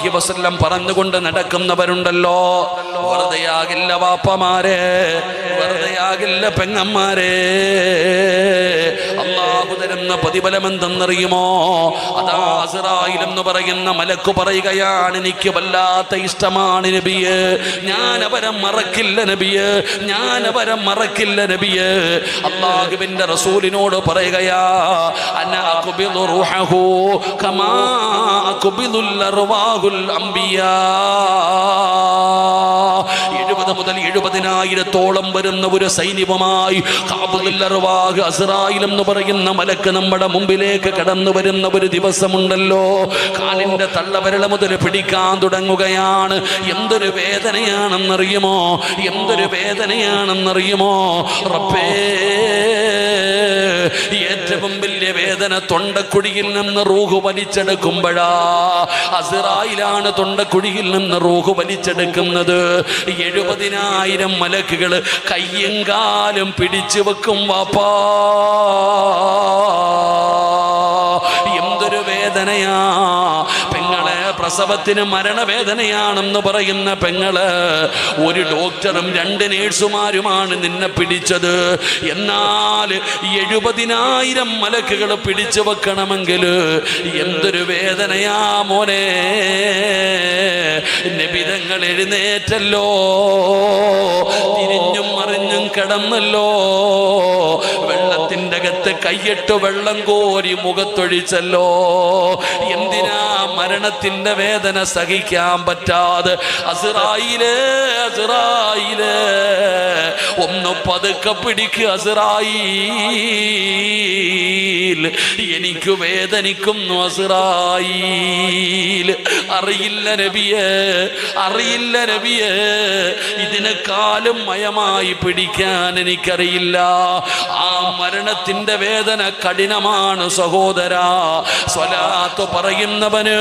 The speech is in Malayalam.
അലൈഹി വസല്ലം പറഞ്ഞുകൊണ്ട് നടക്കുന്നവരുണ്ടല്ലോ. വെറുതെയാകില്ല വാപ്പമാരെ, വെറുതെയാകില്ല പെങ്ങന്മാരെ. അല്ലാഹു തരുന്ന പ്രതിഫലം എന്തെന്നറിയുമോ? അതാ അസ്റായിൽ എന്ന് പറയുന്ന മലക്ക് പറയുകയാണ്, എനിക്ക് വല്ലാത്ത ഇഷ്ടമാണ് നബിയെ, ഞാൻ അവരെ മറക്കില്ല നബിയെ, ഞാൻ അവരെ മറക്കില്ല നബിയെ. അല്ലാഹുവിന്റെ റസൂലിനോട് പറയുകയാ, അനാ അഖ്ബിദു റൂഹഹു കമാ അഖ്ബിദുൽ അർവാഹുൽ അംബിയാ. 70 മുതൽ 70,000 വരുന്ന ഒരു സൈന്യവുമായി ഖാബിദുൽ അർവാഹ് അസ്റായിൽ എന്ന് പറയുന്ന മലക്ക് നമ്മുടെ മുമ്പിലേക്ക് കടന്നു വരുന്ന ഒരു ദിവസമുണ്ടല്ലോ. കാലിന്റെ തള്ളവിരൽ മുതൽ പിടിക്കാൻ തുടങ്ങുകയാണ്. എന്തൊരു വേദനയാണെന്നറിയുമോ? എന്തൊരു വേദനയാണെന്നറിയുമോ? റബ്ബേ, ഏറ്റവും വലിയ വേദന തൊണ്ടക്കുഴിയിൽ നിന്ന് റൂഹ് വലിച്ചെടുക്കുമ്പോഴാ. അസ്റായിലാണ് തൊണ്ടക്കുഴിയിൽ നിന്ന് റൂഹ് വലിച്ചെടുക്കുന്നത്. 70,000 മലക്കുകൾ കയ്യും കാലും പിടിച്ചു വെക്കും വാപ്പാ. എന്തൊരു വേദനയാ പെങ്ങളെ. പ്രസവത്തിന് മരണവേദനയാണെന്ന് പറയുന്ന പെങ്ങള്, ഒരു ഡോക്ടറും 2 നേഴ്സുമാരുമാണ് നിന്നെ പിടിച്ചത്. എന്നാൽ 70,000 മലക്കുകൾ പിടിച്ചു വെക്കണമെങ്കിൽ എന്തൊരു വേദനയാ മോനെ. നബിതങ്ങൾ എഴുന്നേറ്റല്ലോ, തിരിഞ്ഞും മറിഞ്ഞും കിടന്നല്ലോ, വെള്ളത്തിൻ്റെ അകത്ത് കൈയിട്ട് വെള്ളം കോരി മുഖത്തൊഴിച്ചല്ലോ. എന്തിനാ? മരണത്തിന്റെ വേദന സഹിക്കാൻ പറ്റാതെ അസ്റായിലേ, അസ്റായിലേ, ഒന്ന് പതുക്കെ പിടിക്കുക അസ്റായീൽ, എനിക്ക് വേദനിക്കുന്നു അസ്റായീൽ. അറിയില്ല നബിയേ, അറിയില്ല നബിയേ, ഇതിനെക്കാളും മയമായി പിടിക്കാൻ എനിക്കറിയില്ല. ആ മരണത്തിന്റെ വേദന കഠിനമാണ് സഹോദരാ. സ്വലാത്ത് പറയുന്നവന്